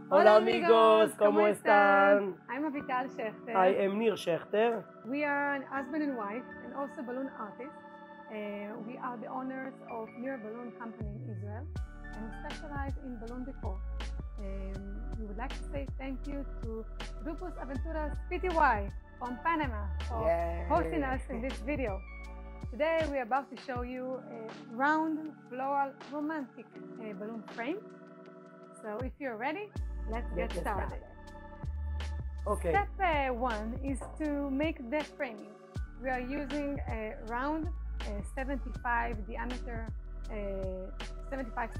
Hola amigos, ¿cómo están? I'm Avital Shechter. I am Nir Shechter. We are an husband and wife and also balloon artists. We are the owners of Nir Balloon Company in Israel and we specialize in balloon decor. We would like to say thank you to Grupos Aventuras Pty from Panama for hosting us in this video. Today we are about to show you a round, floral, romantic balloon frame. So if you're ready, let's get started. Okay. Step 1 is to make the framing. We are using a round 75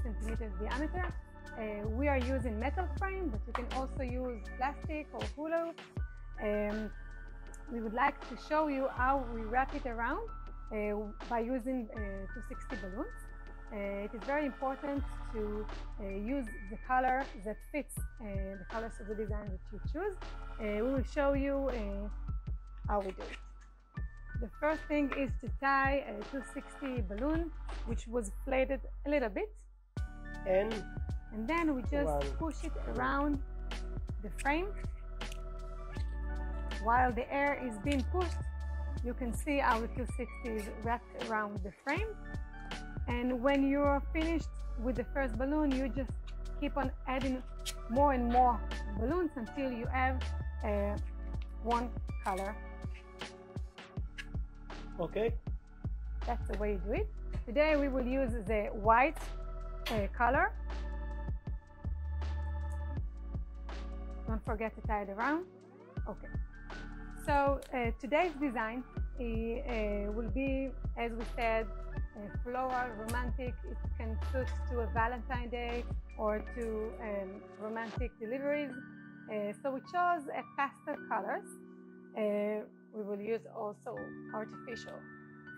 centimeters diameter. We are using metal frame, but you can also use plastic or hula. We would like to show you how we wrap it around by using 260 balloons. It is very important to use the color that fits the colors of the design that you choose. We will show you how we do it. The first thing is to tie a 260 balloon, which was inflated a little bit. And then we just push it around the frame. While the air is being pushed, you can see our 260 is wrapped around the frame. And when you're finished with the first balloon, you just keep on adding more and more balloons until you have one color. Okay. That's the way you do it. Today we will use the white color. Don't forget to tie it around. Okay. So today's design will be, as we said, floral, romantic. It can suit to a Valentine's Day or to romantic deliveries. So we chose pastel colors. We will use also artificial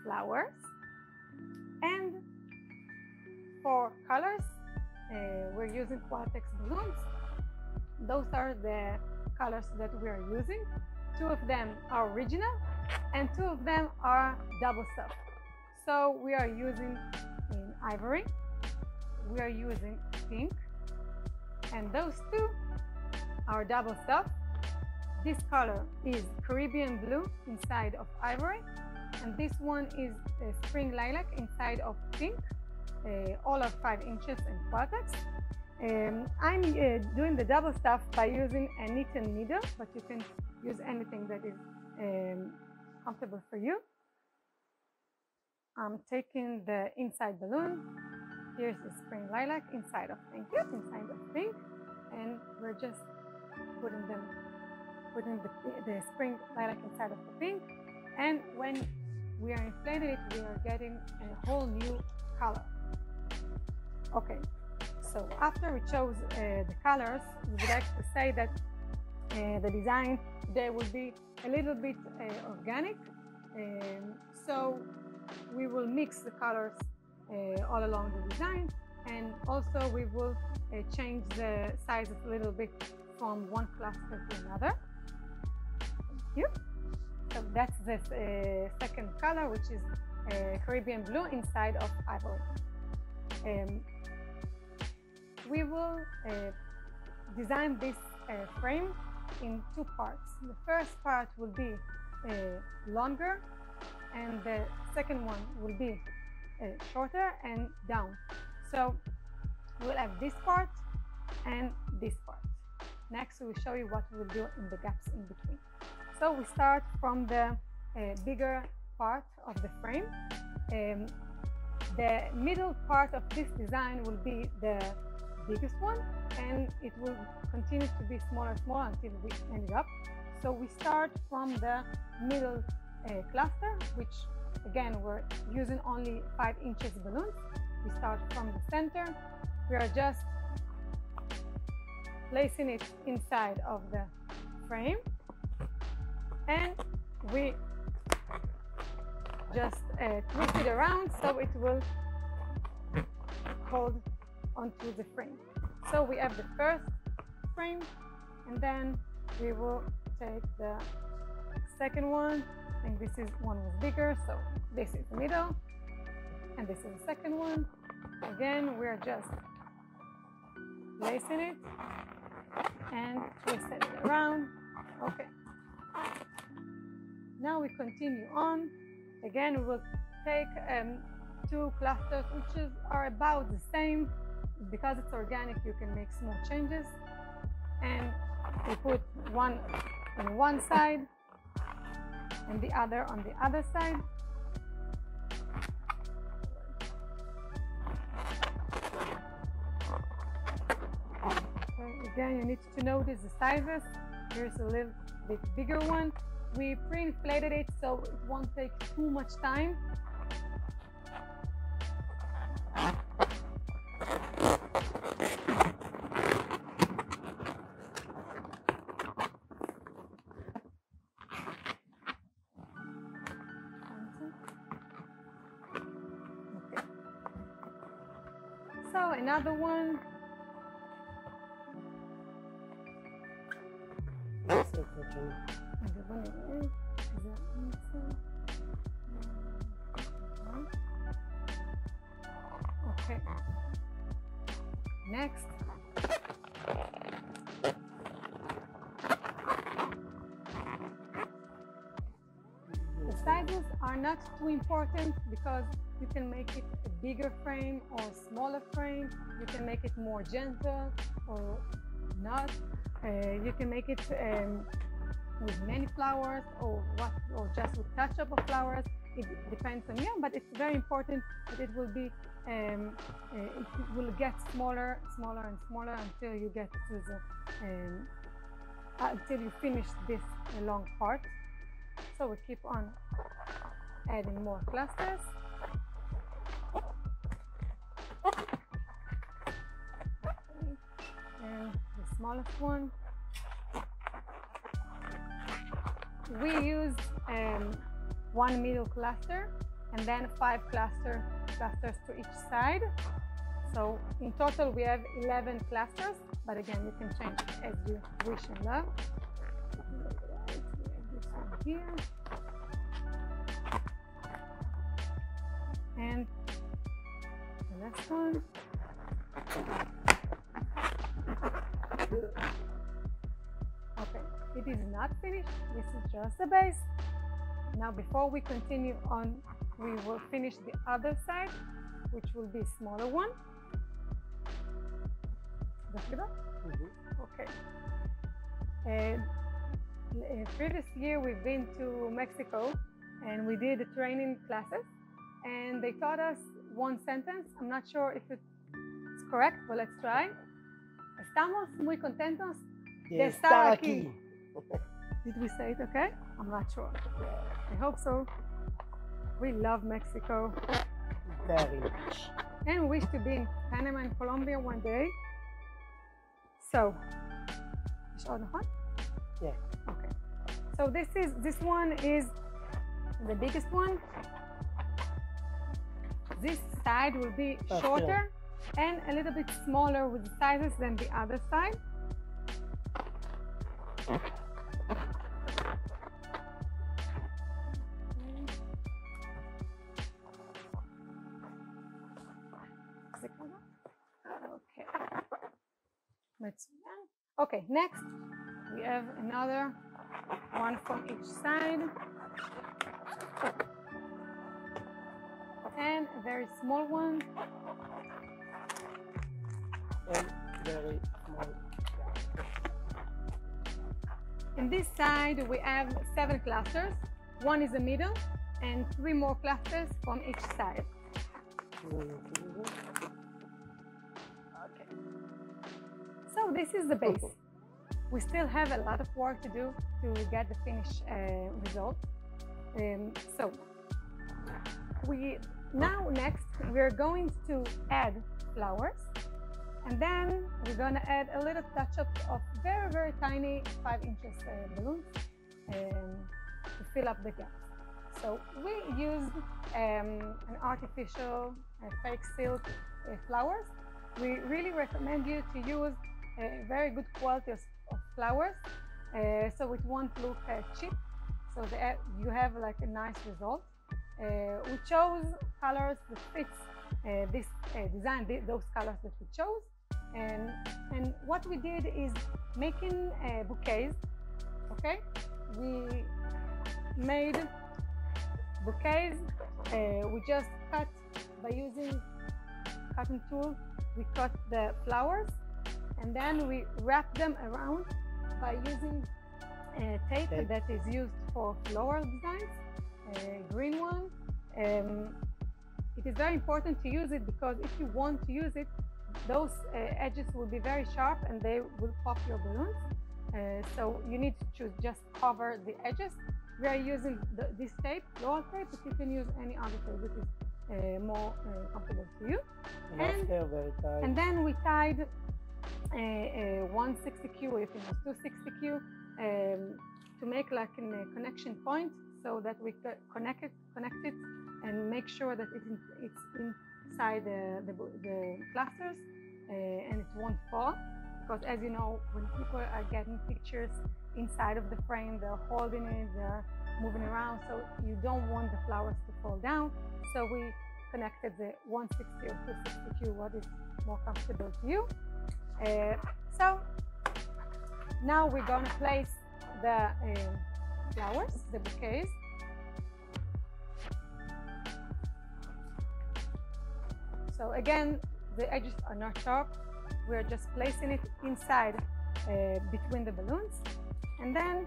flowers. And for colors, we're using Qualtex balloons. Those are the colors that we are using. 2 of them are original and 2 of them are double stuff. So we are using in ivory, we are using pink, and those 2 are double stuff. This color is Caribbean blue inside of ivory, and this one is spring lilac inside of pink. All are 5 inches in Qualtex. I'm doing the double stuff by using a knitted needle, but you can use anything that is comfortable for you. I'm taking the inside balloon. Here's the spring lilac inside of pink, and we're just putting the spring lilac inside of the pink. And when we are inflating it, we are getting a whole new color. Okay, so after we chose the colors, we would like to say that the design today will be a little bit organic. So we will mix the colors all along the design, and also we will change the sizes a little bit from one cluster to another. Thank you. So that's the second color, which is Caribbean blue inside of ivory. We will design this frame in 2 parts. The first part will be longer, and the second one will be shorter and down. So we'll have this part and this part. Next, we'll show you what we'll do in the gaps in between. So we start from the bigger part of the frame. The middle part of this design will be the biggest one, and it will continue to be smaller and smaller until we end it up. So we start from the middle cluster, which again we're using only 5 inches balloons. We start from the center. We are just placing it inside of the frame, and we just twist it around so it will hold onto the frame. So we have the first frame, and then we will take the second one. I think this is one was bigger, so this is the middle, and this is the second one. Again, we are just placing it twisted it around. Okay. Now we continue on. Again, we will take two clusters which are about the same. Because it's organic, you can make small changes. And we put one on one side and the other on the other side. Okay, again, you need to notice the sizes. Here's a little bit bigger one. We pre-inflated it so it won't take too much time. So another one. Okay. Next. The sizes are not too important because you can make it a bigger frame or smaller frame. You can make it more gentle or not. You can make it with many flowers or just with touch-up of flowers. It depends on you, but it's very important that it will be it will get smaller and smaller until you get to the until you finish this long part. So we keep on adding more clusters. And the smallest one. We use one middle cluster and then 5 clusters to each side. So in total we have 11 clusters, but again you can change it as you wish and love. This one here. And the last one. Okay, it is not finished. This is just the base. Now before we continue on, we will finish the other side, which will be a smaller one. Okay. Previous year we've been to Mexico and we did the training classes and they taught us one sentence. I'm not sure if it's correct, but let's try. Estamos muy contentos de estar aquí. Did we say it okay? I'm not sure. I hope so. We love Mexico. Very much. And we wish to be in Panama and Colombia one day. So, yeah. Okay. So this one is the biggest one. This side will be shorter and a little bit smaller with the sizes than the other side. Okay. Let's see. Okay, next we have another one from each side. And a very small one. And very small. In this side we have 7 clusters. One is the middle and 3 more clusters from each side. Okay. So this is the base. We still have a lot of work to do to get the finished result. So next we're going to add flowers, and then we're going to add a little touch-up of very, very tiny 5-inch balloons to fill up the gaps. So we used an artificial fake silk flowers. We really recommend you to use a very good quality of flowers so it won't look cheap, so that you have like a nice result. We chose colors that fits this design, those colors that we chose, And what we did is making bouquets. Okay, we made bouquets. We just cut by using cutting tool. We cut the flowers, and then we wrap them around by using tape that is used for floral designs, green one. It is very important to use it because if you want to use it, those edges will be very sharp and they will pop your balloons. So you need to just cover the edges. We are using this tape, floral tape, but you can use any other tape that is more comfortable to you. And then we tied 160Q, or you can use 260Q, to make like a connection point so that we connect it and make sure that it's inside the clusters and it won't fall. Because as you know, when people are getting pictures inside of the frame, they're holding it, they're moving around, so you don't want the flowers to fall down. So we connected the 160 or 260Q, what is more comfortable to you. So now we're going to place the flowers, the bouquets. So again, the edges are not sharp. We're just placing it inside between the balloons. And then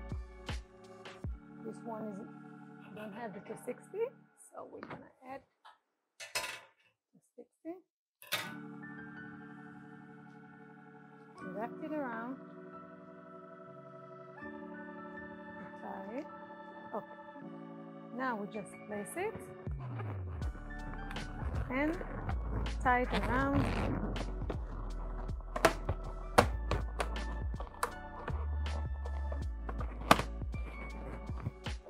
this one don't have the 260, so we're going to add 260. Wrap it around. Tie it. Okay. Now we just place it and tie it around.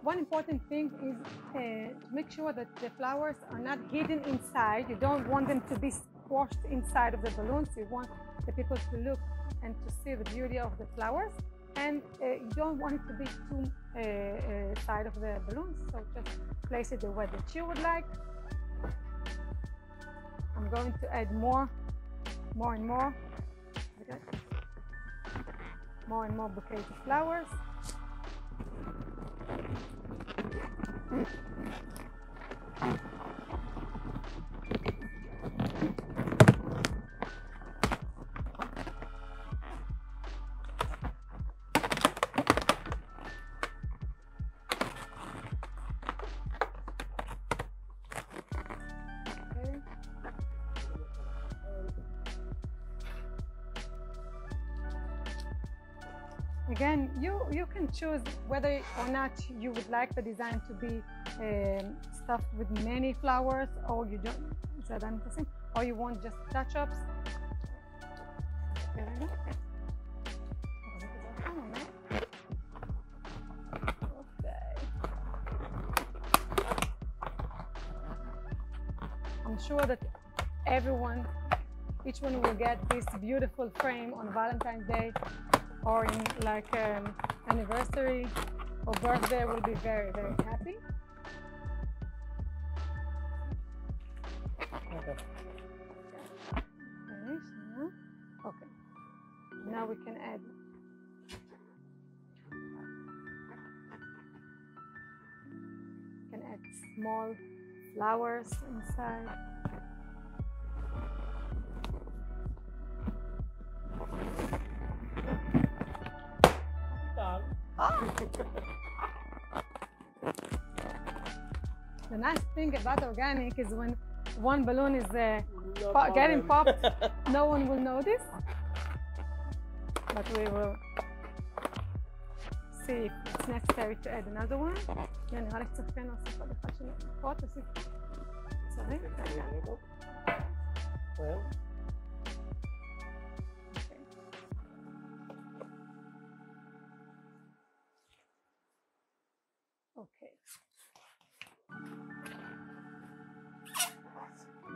One important thing is to make sure that the flowers are not hidden inside. You don't want them to be squashed inside of the balloons. You want the people to look and to see the beauty of the flowers. And you don't want it to be too side of the balloons. So just place it the way that you would like. I'm going to add more and more. Okay. More and more bouquets of flowers. Again, you can choose whether or not you would like the design to be stuffed with many flowers, or you don't, or you want just touch-ups. I'm sure that each one will get this beautiful frame on Valentine's Day, or in like anniversary or birthday, will be very, very happy. Okay. Okay. Now we can add small flowers inside. The nice thing about organic is when one balloon is getting popped, no one will notice. But we will see if it's necessary to add another one. נראה לי קצת כן להוסיף עוד אחד של פה, תוסיף פה. צריך? Okay.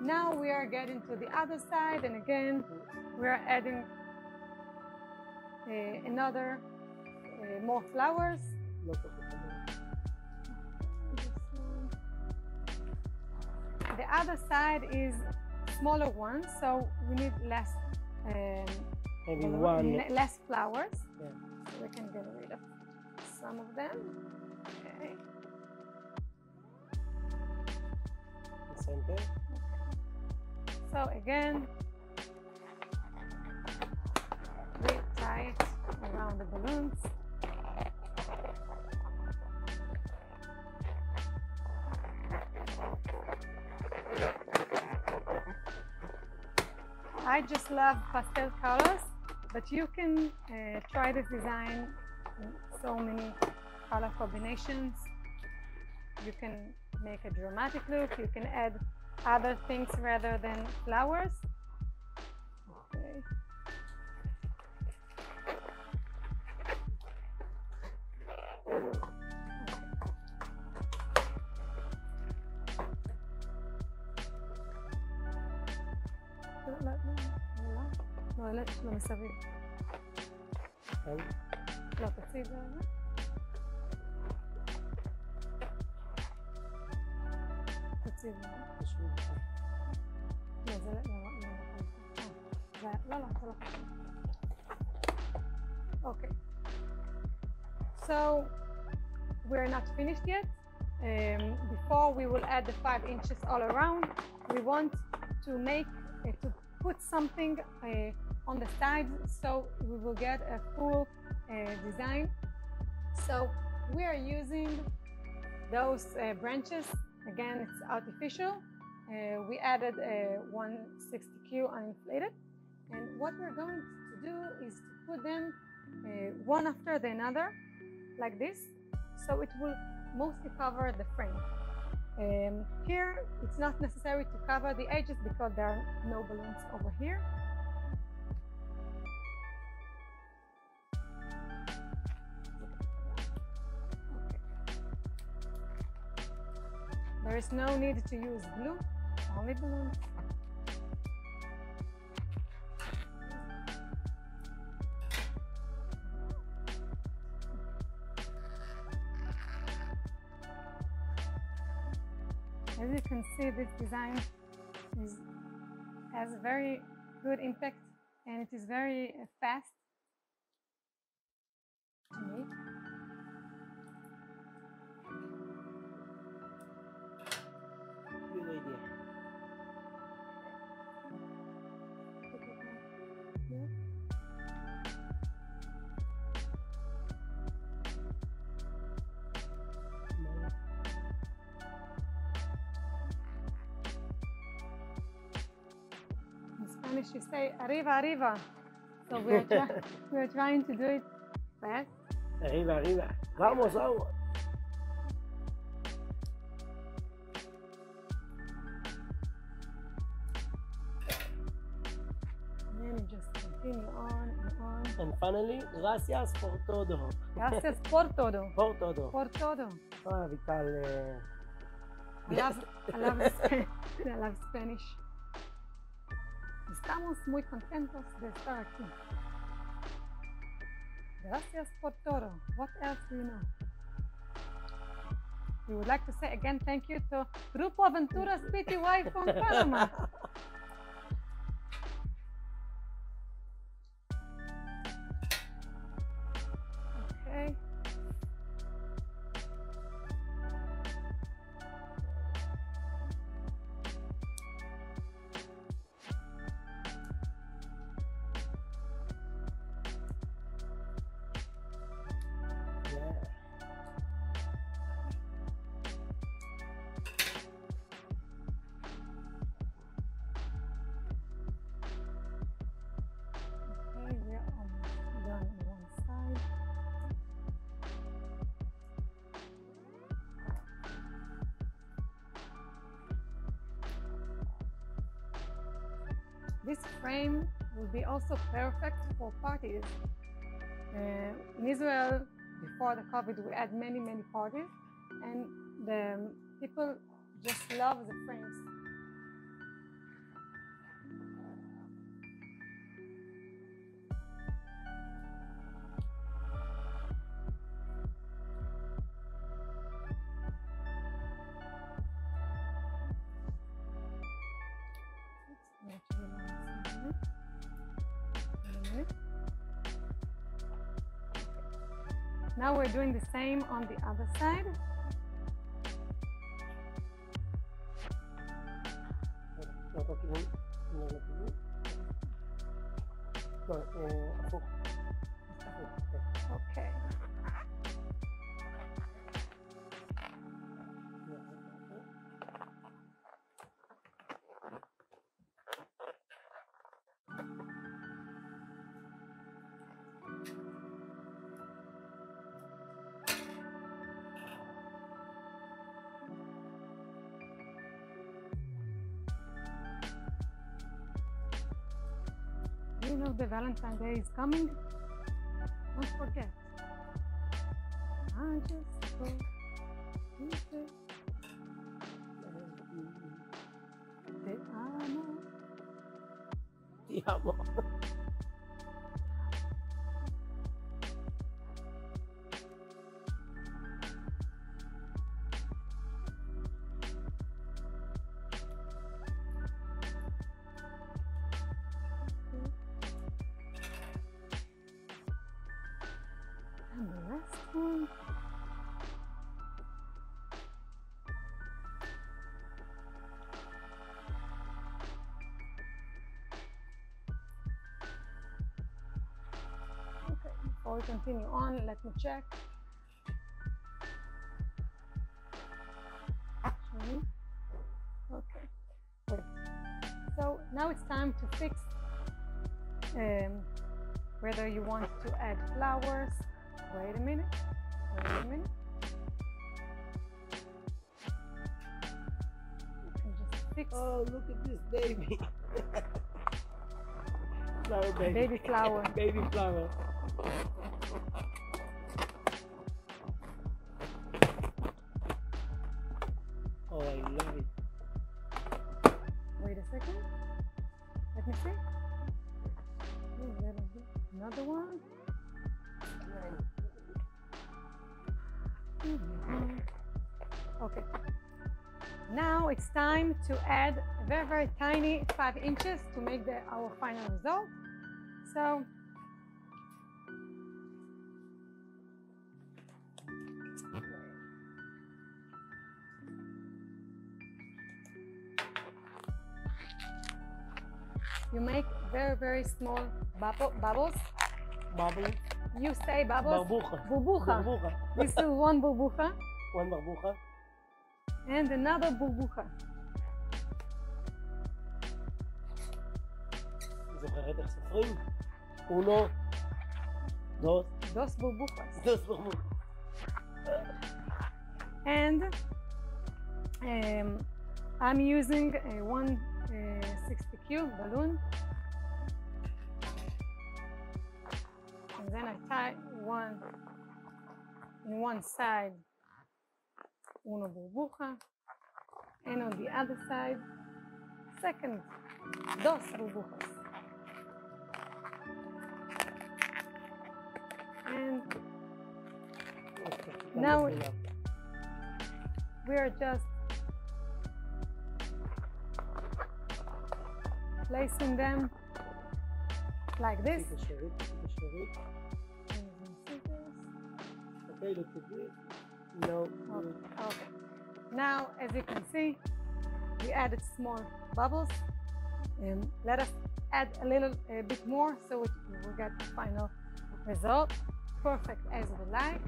Now we are getting to the other side, and again we are adding another more flowers. The other side is smaller one, so we need less Maybe balloon- one. less flowers. Yeah. So we can get rid of some of them. Okay. The center. So again, we tie it around the balloons. I just love pastel colors, but you can try this design in so many color combinations. You can make a dramatic look, you can add other things rather than flowers. Okay. לא, לא מסביב. לא, תציב את זה. תציב את זה. לא, זה לא נכון. לא, זה לא חשוב. Okay. So, we're not finished yet. Before we will add the 5 inches all around, we want to make, to put something on the sides so we will get a full design. So we are using those branches. Again, it's artificial. We added 160Q uninflated. And what we're going to do is to put them one after the other, like this. So it will mostly cover the frame. Here, it's not necessary to cover the edges because there are no balloons over here. There is no need to use glue, only balloons. As you can see, this design has a very good impact and it is very fast to make. Good idea. In Spanish, you say arriba, arriba. So we're trying to do it fast. Arriba, arriba. Vamos, vamos. And then you just continue on and on. And finally, gracias por todo. Gracias por todo. Por todo. Por todo. Ah, Vital. I love Spanish. Estamos muy contentos de estar aquí. Gracias por todo. What else do you know? We would like to say again thank you to Grupo Aventuras Pty from Panama. Okay. This frame will be also perfect for parties. In Israel, before the COVID, we had many parties, and the people just love the frames. Now we're doing the same on the other side. לאותו כיוון, לאותו כיוון. לא, הפוך. Okay. You know the Valentine's Day is coming? Don't forget. I just hope you say te amo. Ti amo. And the last one. Okay, before we continue on, let me check. Actually, okay, wait. So now it's time to fix whether you want to add flowers. Wait a minute. Wait a minute. You can just fix Oh, look at this baby. Flower baby. baby flower. Baby flower. Oh, I love it. Wait a second. Let me see. Another one. Okay. Now it's time to add a very, very tiny 5 inches to make our final result. So you make very, very small bubbles. Bubble. You say bubbles. Burbuja. Burbuja. Burbuja. This is one burbuja One burbuja. and another burbuja. זוכרת איך סופרים? Uno, dos, Dos burbujas. dos burbujas. And I'm using a 160 balloon. And then I tie one in one side, uno burbuja, and on the other side, second, dos burbujas. And Okay. now we are just placing them like this. Keep it straight, keep it straight. Okay, look at this. No. Okay. Now, as you can see, we added small bubbles. And let us add a little bit more so we get the final result. Perfect as we like.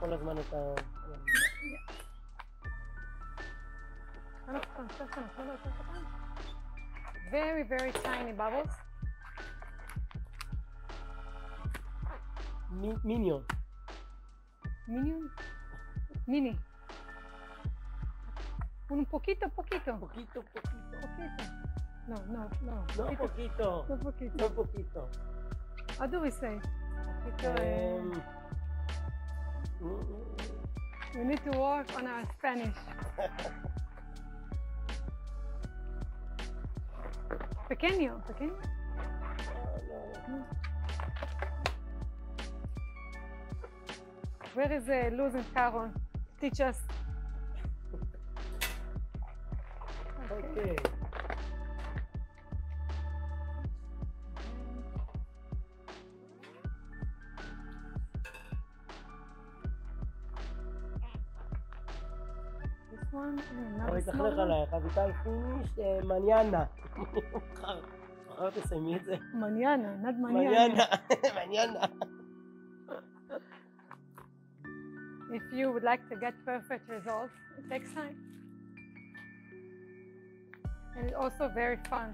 כל הזמן את ה... Very, very tiny bubbles. Minion. Minion? Mini. Un poquito. Poquito. Poquito. No. No poquito. No poquito. No poquito. What do we say? Poquito, we need to work on our Spanish. Pequeño. Where is Luz and Carol? Teach us. אוקיי. This one, אוי, another small תחלך one. עלייך, אביטל פיניש, מניאנה. מחר תסיימי את זה. Manana, not manana. מניאנה, מניאנה. If you would like to get perfect results, it takes time. And it's also very fun.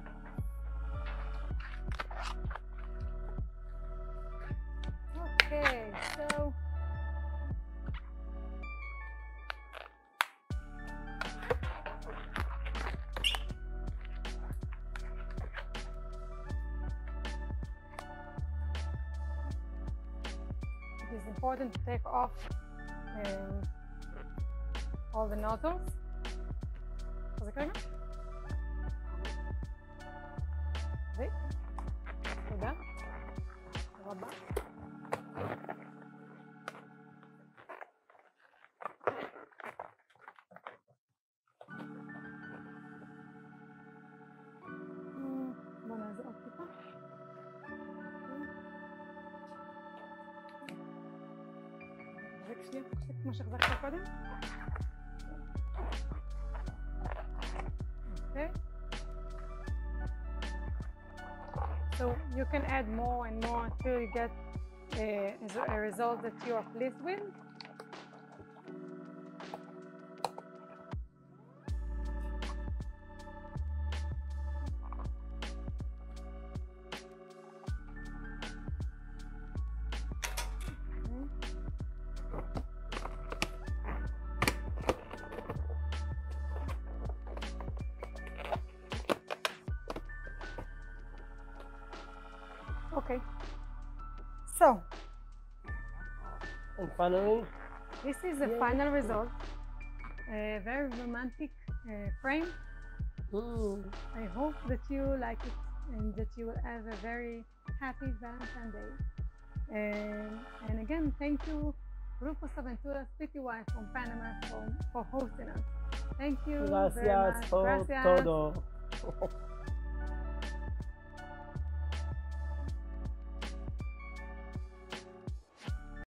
Okay, so it is important to take off all the nozzles. חזק רגע. תודה רבה. בוא נעזור עוד טיפה. תחזק שנייה, כמו שהחזקת קודם. Okay. So you can add more and more until you get a result that you are pleased with. Okay, so And finally, this is the final result. A very romantic frame. I hope that you like it and that you will have a very happy Valentine's Day. And again, thank you, Grupo Aventuras PTY from Panama for hosting us. Thank you very gracias much. por Gracias. todo.